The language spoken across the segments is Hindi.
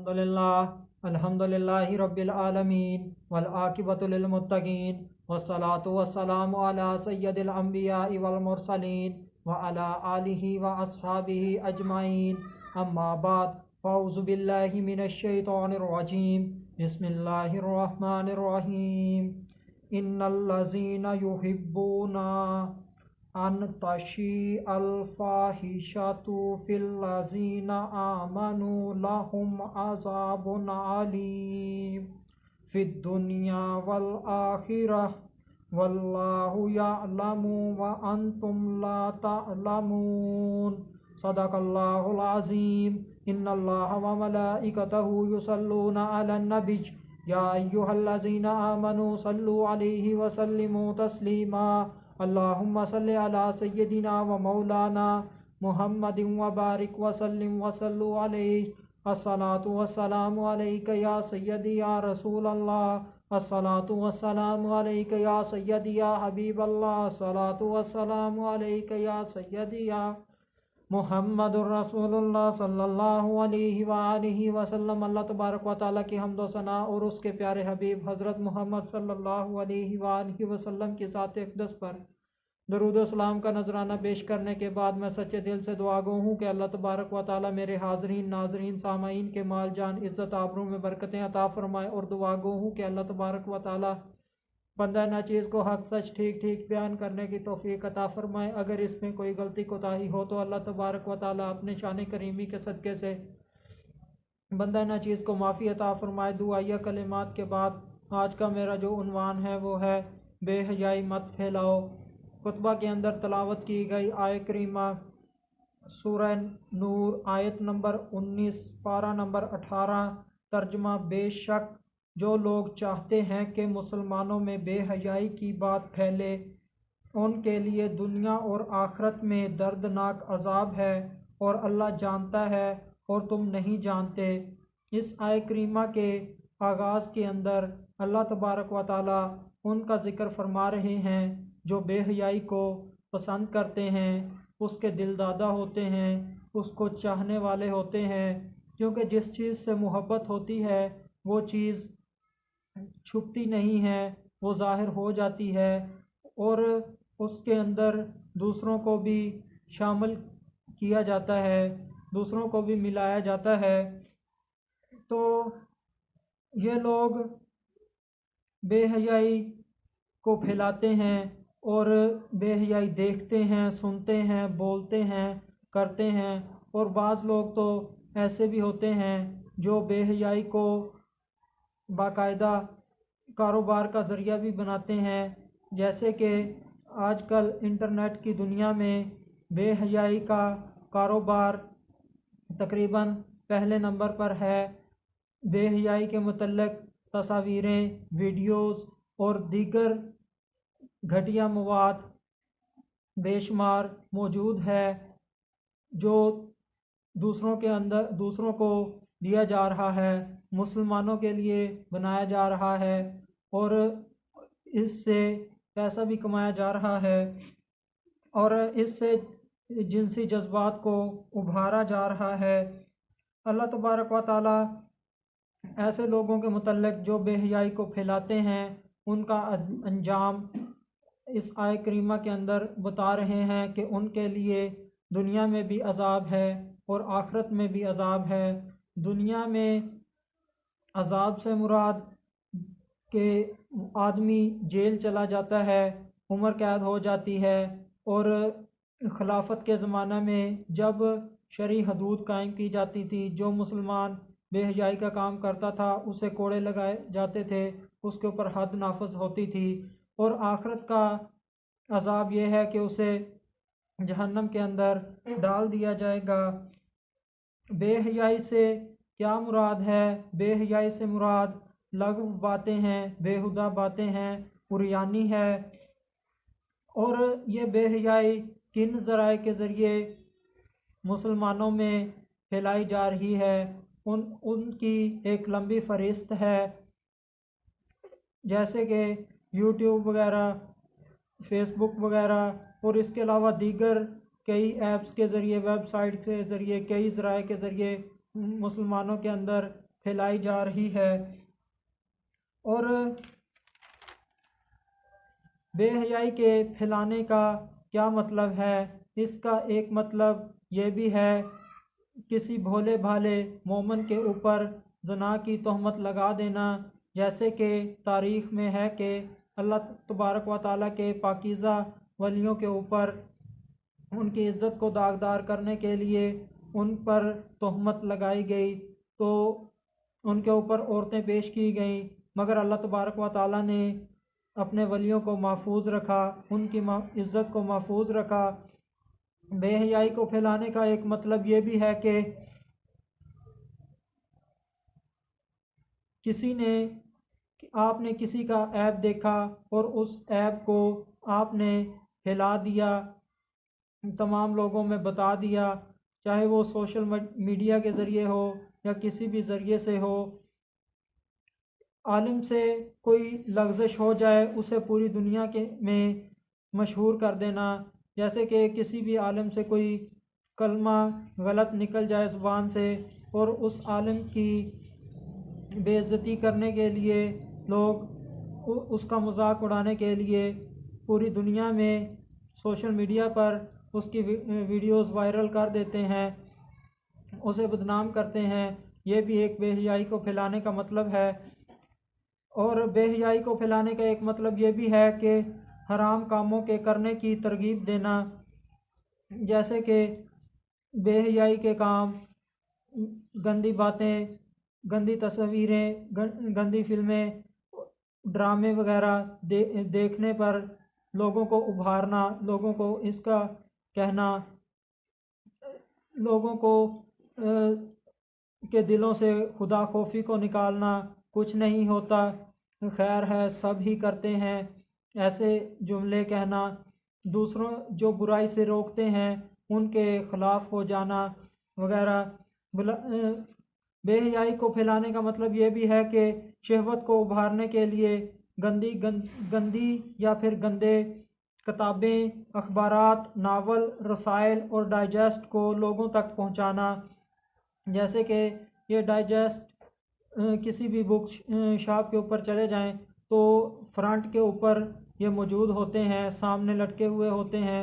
अल्हम्दुलिल्लाहि रब्बिल आलमीन वल आकिबतु लिल मुत्तकीन वस्सलातु वस्सलामु अला सय्यदिल अंबियाइ वल मुरसलीन व अला आलिहि व अस्हाबिहि अजमाइन अम्मा बाद फ़अऊज़ु बिल्लाहि मिनश शैतानिर रजीम बिस्मिल्लाहिर रहमानिर रहीम इन्नल लज़ीना युहिब्बूना अन तशी अल फाहिशतु फिल लज़ीना आमनु लहुम अज़ाबुन अलीम फिद दुनिया वल आखिरह वल्लाहु यअलमु व अंतुम ला तअलमून सदक़ल्लाहुल अज़ीम इन्नल्लाहा व मलाइकतहु युसल्लूना अलन नबिय्य या अय्युहल्लज़ीना आमनु सल्लु अलैहि व सल्लिमू तस्लीमा अल्लाहुम्मा सल्लि अला सय्यदिना व मौलाना मुहम्मदिन व बारिक व सल्लिम व सल्लु अलैहि अस्सलातु वस्सलामु अलैका या सय्यदी या रसूल अल्लाह अस्सलातु वस्सलामु अलैका या सय्यदी या हबीब अल्लाह अस्सलातु वस्सलामु अलैका या सय्यदी या मुहम्मदुर रसूलुल्लाह सल्लल्लाहु अलैहि व आलिहि वसल्लम। अल्लाह तबारक व तआला की हम्द व सना और उसके प्यारे हबीब हज़रत मोहम्मद सल्लल्लाहु अलैहि व आलिहि वसल्लम की ज़ात अक़दस पर दरूद व सलाम का नजराना पेश करने के बाद मैं सच्चे दिल से दुआ गो हूँ कि अल्लाह तबारक व तआला मेरे हाज़रीन नाज़रीन सामाईन के माल जान इज़्ज़त आबरू में बरकतें अता फ़रमाए और दुआ गो हूँ कि अल्लाह तबारक व तआला बंदा नाचीज़ को हक सच ठीक ठीक बयान करने की तौफीक अता फ़रमाए। अगर इसमें कोई गलती कोताही हो तो अल्लाह तबारक व तआला अपने शान करीमी के सदक़े से बंदा नाचीज़ को माफ़ी अता फ़रमाए। दुआया कलिमात के बाद आज का मेरा जो उन्वान है वो है बेहयाई मत फैलाओ। खुतबा के अंदर तलावत की गई आय करीमा सूरह नूर आयत नंबर 19 पारा नंबर 18। तर्जमा बेशक जो लोग चाहते हैं कि मुसलमानों में बेहयाई की बात फैले उनके लिए दुनिया और आखिरत में दर्दनाक अजाब है और अल्लाह जानता है और तुम नहीं जानते। इस आय करीमा के आगाज़ के अंदर अल्लाह तबारक व तआला उनका ज़िक्र फरमा रहे हैं जो बेहयाई को पसंद करते हैं, उसके दिलदादा होते हैं, उसको चाहने वाले होते हैं, क्योंकि जिस चीज़ से मोहब्बत होती है वो चीज़ छुपती नहीं है, वो ज़ाहिर हो जाती है और उसके अंदर दूसरों को भी शामिल किया जाता है, दूसरों को भी मिलाया जाता है। तो ये लोग बेहयाई को फैलाते हैं और बेहयाई देखते हैं, सुनते हैं, बोलते हैं, करते हैं। और बाज़ लोग तो ऐसे भी होते हैं जो बेहयाई को बाकायदा कारोबार का ज़रिया भी बनाते हैं। जैसे कि आजकल इंटरनेट की दुनिया में बेहयाई का कारोबार तकरीबन पहले नंबर पर है। बेहयाई के मुतल्लिक़ तस्वीरें, वीडियोस और दीगर घटिया मवाद बेशुमार मौजूद है जो दूसरों के अंदर दूसरों को दिया जा रहा है, मुसलमानों के लिए बनाया जा रहा है और इससे पैसा भी कमाया जा रहा है और इससे जिनसी जज्बात को उभारा जा रहा है। अल्लाह तबारक व तआला ऐसे लोगों के मुतल्लिक़ जो बेहयाई को फैलाते हैं उनका अंजाम इस आय करीमा के अंदर बता रहे हैं कि उनके लिए दुनिया में भी अजाब है और आखिरत में भी अजाब है। दुनिया में अजाब से मुराद के आदमी जेल चला जाता है, उम्र कैद हो जाती है और खिलाफत के ज़माना में जब शरई हदूद कायम की जाती थी, जो मुसलमान बेहयाई का काम करता था उसे कोड़े लगाए जाते थे, उसके ऊपर हद नाफज होती थी। और आखिरत का अजाब यह है कि उसे जहन्नम के अंदर डाल दिया जाएगा। बेहयाई से क्या मुराद है? बेहयाई से मुराद लग़व बातें हैं, बेहुदा बातें हैं, उरियानी है। और ये बेहयाई किन ज़राए के ज़रिए मुसलमानों में फैलाई जा रही है उनकी एक लंबी फहरिस्त है। जैसे कि यूट्यूब वगैरह, फेसबुक वगैरह और इसके अलावा दीगर कई ऐप्स के ज़रिए, वेबसाइट के ज़रिए, कई ज़राए के ज़रिए मुसलमानों के अंदर फैलाई जा रही है। और बेहयाई के फैलाने का क्या मतलब है? इसका एक मतलब ये भी है, किसी भोले भाले मोमन के ऊपर जना की तोहमत लगा देना। जैसे कि तारीख़ में है कि अल्लाह तबारक व तआला के पाकीज़ा वलियों के ऊपर उनकी इज़्ज़त को दागदार करने के लिए उन पर तोहमत लगाई गई, तो उनके ऊपर औरतें पेश की गईं, मगर अल्लाह तबारक व तआला ने अपने वलियों को महफूज रखा, उनकी इज़्ज़त को महफूज रखा। बेहयाई को फैलाने का एक मतलब ये भी है कि आपने किसी का ऐब देखा और उस ऐब को आपने फैला दिया, तमाम लोगों में बता दिया, चाहे वो सोशल मीडिया के ज़रिए हो या किसी भी ज़रिए से हो। आलिम से कोई लफ्ज़िश हो जाए, उसे पूरी दुनिया में मशहूर कर देना। जैसे कि किसी भी आलिम से कोई कलमा गलत निकल जाए ज़ुबान से, और उस आलिम की बेइज्जती करने के लिए लोग उसका मजाक उड़ाने के लिए पूरी दुनिया में सोशल मीडिया पर उसकी वीडियोस वायरल कर देते हैं, उसे बदनाम करते हैं। ये भी एक बेहयाई को फैलाने का मतलब है। और बेहयाई को फैलाने का एक मतलब ये भी है कि हराम कामों के करने की तरगीब देना। जैसे कि बेहयाई के काम, गंदी बातें, गंदी तस्वीरें, गंदी फिल्में, ड्रामे वगैरह देखने पर लोगों को उभारना, लोगों को इसका कहना, लोगों को के दिलों से खुदा खौफी को निकालना, कुछ नहीं होता, खैर है, सब ही करते हैं, ऐसे जुमले कहना, दूसरों जो बुराई से रोकते हैं उनके ख़िलाफ़ हो जाना वगैरह। बेहयाई को फैलाने का मतलब ये भी है कि शहवत को उभारने के लिए गंदी या फिर गंदे किताबें, अखबारात, नावल, रसायल और डाइजेस्ट को लोगों तक पहुंचाना। जैसे कि ये डाइजेस्ट किसी भी बुक शॉप के ऊपर चले जाएं तो फ्रंट के ऊपर ये मौजूद होते हैं, सामने लटके हुए होते हैं,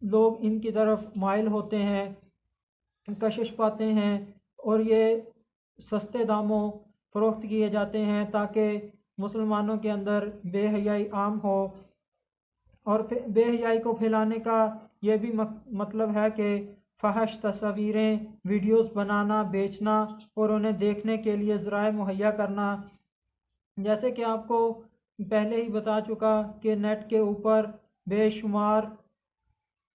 लोग इनकी तरफ माइल होते हैं, कशिश पाते हैं, और ये सस्ते दामों फ़रोख्त किए जाते हैं ताकि मुसलमानों के अंदर बेहयाई आम हो। और बेहयाई को फैलाने का ये भी मतलब है कि फ़हश तस्वीरें, वीडियोस बनाना, बेचना और उन्हें देखने के लिए ज़राए मुहैया करना। जैसे कि आपको पहले ही बता चुका कि नेट के ऊपर बेशुमार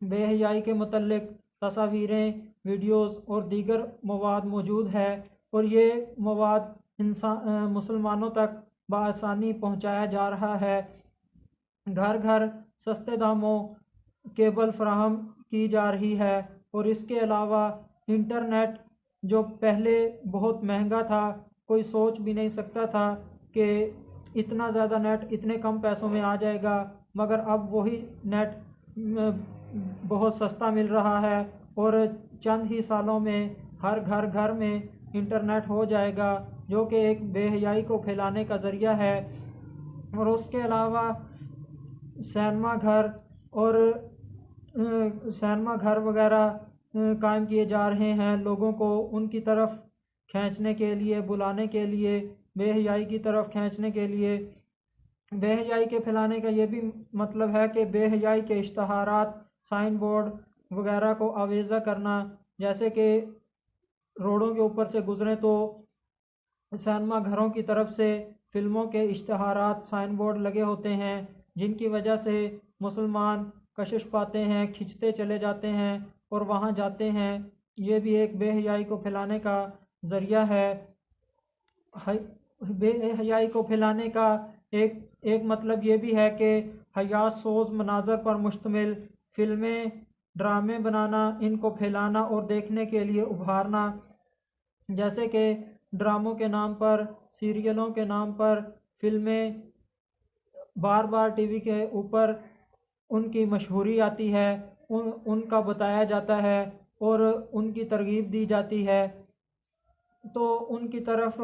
बेहयाई के मतलब तस्वीरें, वीडियोस और दीगर मवाद मौजूद है, और ये मवाद मुसलमानों तक बआसानी पहुँचाया जा रहा है। घर घर सस्ते दामों केबल फराहम की जा रही है, और इसके अलावा इंटरनेट जो पहले बहुत महंगा था, कोई सोच भी नहीं सकता था कि इतना ज़्यादा नेट इतने कम पैसों में आ जाएगा, मगर अब वही नेट बहुत सस्ता मिल रहा है, और चंद ही सालों में हर घर में इंटरनेट हो जाएगा, जो कि एक बेहयाई को फैलाने का ज़रिया है। और उसके अलावा सिनेमा घर वगैरह कायम किए जा रहे हैं, लोगों को उनकी तरफ खींचने के लिए, बुलाने के लिए, बेहयाई की तरफ खींचने के लिए। बेहयाई के फैलाने का ये भी मतलब है कि बेहयाई के इश्तहारात, साइन बोर्ड वगैरह को आवेज़ा करना। जैसे कि रोडों के ऊपर से गुजरें तो सिनेमा घरों की तरफ से फ़िल्मों के इश्तहारात, साइन बोर्ड लगे होते हैं, जिनकी वजह से मुसलमान कशिश पाते हैं, खिंचते चले जाते हैं और वहाँ जाते हैं। ये भी एक बेहयाई को फैलाने का ज़रिया है। बेहयाई को फैलाने का एक मतलब ये भी है कि हयासोज मनाजर पर मुश्तमिल फ़िल्में, ड्रामे बनाना, इनको फैलाना और देखने के लिए उभारना। जैसे कि ड्रामों के नाम पर, सीरियलों के नाम पर फ़िल्में बार बार टीवी के ऊपर उनकी मशहूरी आती है, उनका बताया जाता है और उनकी तरगीब दी जाती है। तो उनकी तरफ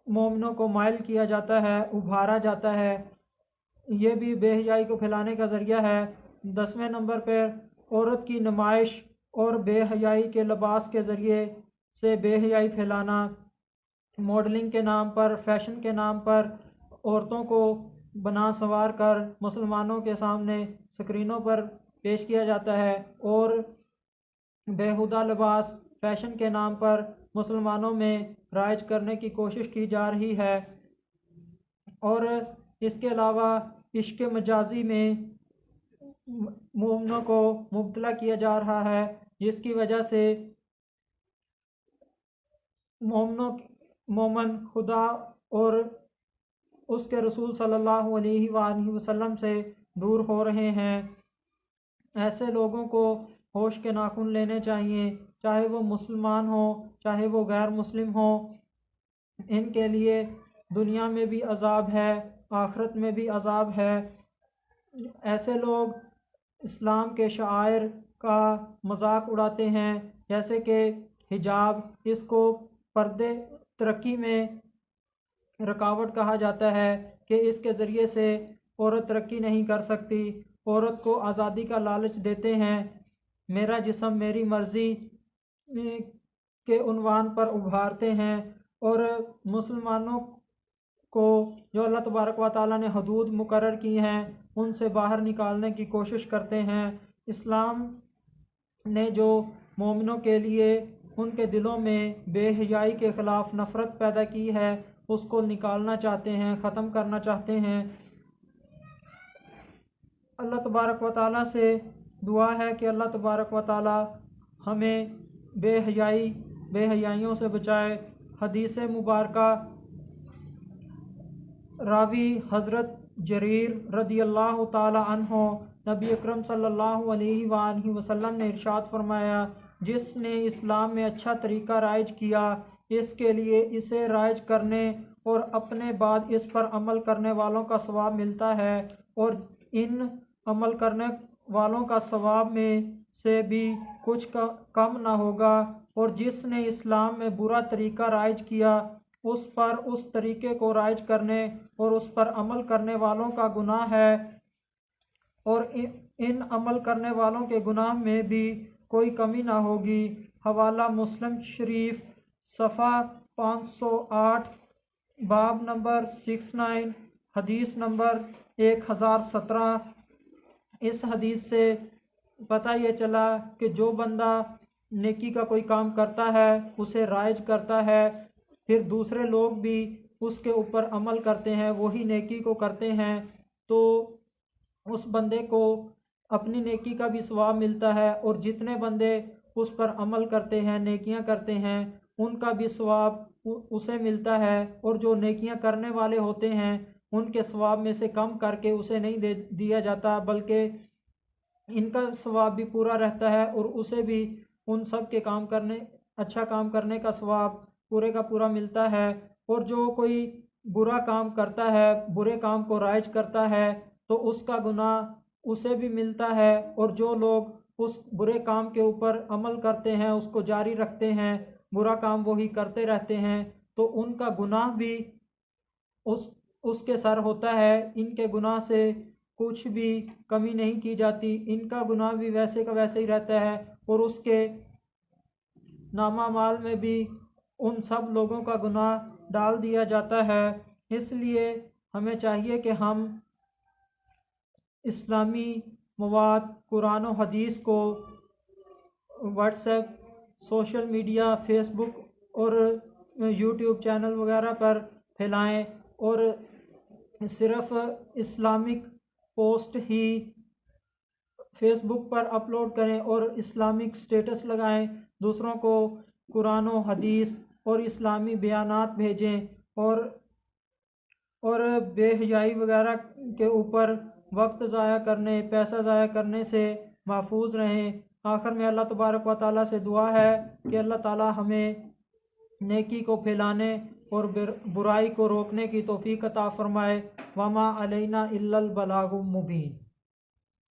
मोमिनों को माइल किया जाता है, उभारा जाता है। ये भी बेहयाई को फैलाने का ज़रिया है। 10वें नंबर पर औरत की नुमाइश और बेहयाई के लिबास के ज़रिए से बेहयाई फैलाना। मॉडलिंग के नाम पर, फैशन के नाम पर औरतों को बना संवार कर मुसलमानों के सामने स्क्रीनों पर पेश किया जाता है और बेहुदा लिबास फैशन के नाम पर मुसलमानों में राइज करने की कोशिश की जा रही है। और इसके अलावा इश्क मजाजी में मोमिनों को मुब्तला किया जा रहा है, जिसकी वजह से मोमन खुदा और उसके रसूल सल्लल्लाहु अलैहि वसल्लम से दूर हो रहे हैं। ऐसे लोगों को होश के नाखून लेने चाहिए, चाहे वो मुसलमान हो चाहे वो गैर मुस्लिम हो। इनके लिए दुनिया में भी अजाब है, आखिरत में भी अजाब है। ऐसे लोग इस्लाम के शायर का मजाक उड़ाते हैं, जैसे कि हिजाब, इसको पर्दे तरक्की में रुकावट कहा जाता है कि इसके ज़रिए से औरत तरक्की नहीं कर सकती। औरत को आज़ादी का लालच देते हैं, मेरा जिस्म मेरी मर्ज़ी के उन्वान पर उभारते हैं और मुसलमानों को जो अल्लाह तबारक व तआला ने हदूद मुकर्रर की हैं उनसे बाहर निकालने की कोशिश करते हैं। इस्लाम ने जो मोमिनों के लिए उनके दिलों में बेहयाई के ख़िलाफ़ नफ़रत पैदा की है उसको निकालना चाहते हैं, ख़त्म करना चाहते हैं। अल्लाह तबारक व तआला से दुआ है कि अल्लाह तबारक व तआला हमें बेहयाइयों से बचाए। हदीस मुबारका रावी हज़रत जरीर रदी अल्लाह ताला अन्हो, नबी अकरम सल्लल्लाहु अलैहि वसल्लम ने इरशाद फरमाया, जिसने इस्लाम में अच्छा तरीका राइज किया इसके लिए इसे राइज करने और अपने बाद इस पर अमल करने वालों का सवाब मिलता है और इन अमल करने वालों का सवाब में से भी कुछ कम ना होगा। और जिसने इस्लाम में बुरा तरीका राइज किया उस पर उस तरीके को राइज करने और उस पर अमल करने वालों का गुनाह है और इन अमल करने वालों के गुनाह में भी कोई कमी ना होगी। हवाला मुस्लिम शरीफ सफ़ा 508, बाब नंबर 69, हदीस नंबर 1017। इस हदीस से पता ये चला कि जो बंदा नेकी का कोई काम करता है उसे राइज करता है, फिर दूसरे लोग भी उसके ऊपर अमल करते हैं, वही नेकी को करते हैं, तो उस बंदे को अपनी नेकी का भी सवाब मिलता है और जितने बंदे उस पर अमल करते हैं, नेकियां करते हैं, उनका भी सवाब उसे मिलता है। और जो नेकियां करने वाले होते हैं उनके सवाब में से कम करके उसे नहीं दिया जाता, बल्कि इनका सवाब भी पूरा रहता है और उसे भी उन सब के अच्छा काम करने का सवाब पूरे का पूरा मिलता है। और जो कोई बुरा काम करता है, बुरे काम को राइज करता है, तो उसका गुनाह उसे भी मिलता है और जो लोग उस बुरे काम के ऊपर अमल करते हैं, उसको जारी रखते हैं, बुरा काम वही करते रहते हैं, तो उनका गुनाह भी उसके सर होता है। इनके गुनाह से कुछ भी कमी नहीं की जाती, इनका गुनाह भी वैसे का वैसे ही रहता है और उसके नामा माल में भी उन सब लोगों का गुनाह डाल दिया जाता है। इसलिए हमें चाहिए कि हम इस्लामी मवाद, कुरान और हदीस को व्हाट्सएप, सोशल मीडिया, फेसबुक और यूट्यूब चैनल वगैरह पर फैलाएं और सिर्फ इस्लामिक पोस्ट ही फेसबुक पर अपलोड करें और इस्लामिक स्टेटस लगाएं, दूसरों को कुरान और हदीस और इस्लामी बयानात भेजें और बेहयाई वगैरह के ऊपर वक्त ज़ाया करने, पैसा ज़ाया करने से महफूज रहें। आखिर में अल्लाह तबारक व तआला से दुआ है कि अल्लाह ताला हमें नेकी को फैलाने और बुराई को रोकने की तौफीक अता फरमाए। वमा अलैना इल्लल बलागुल मुबीन।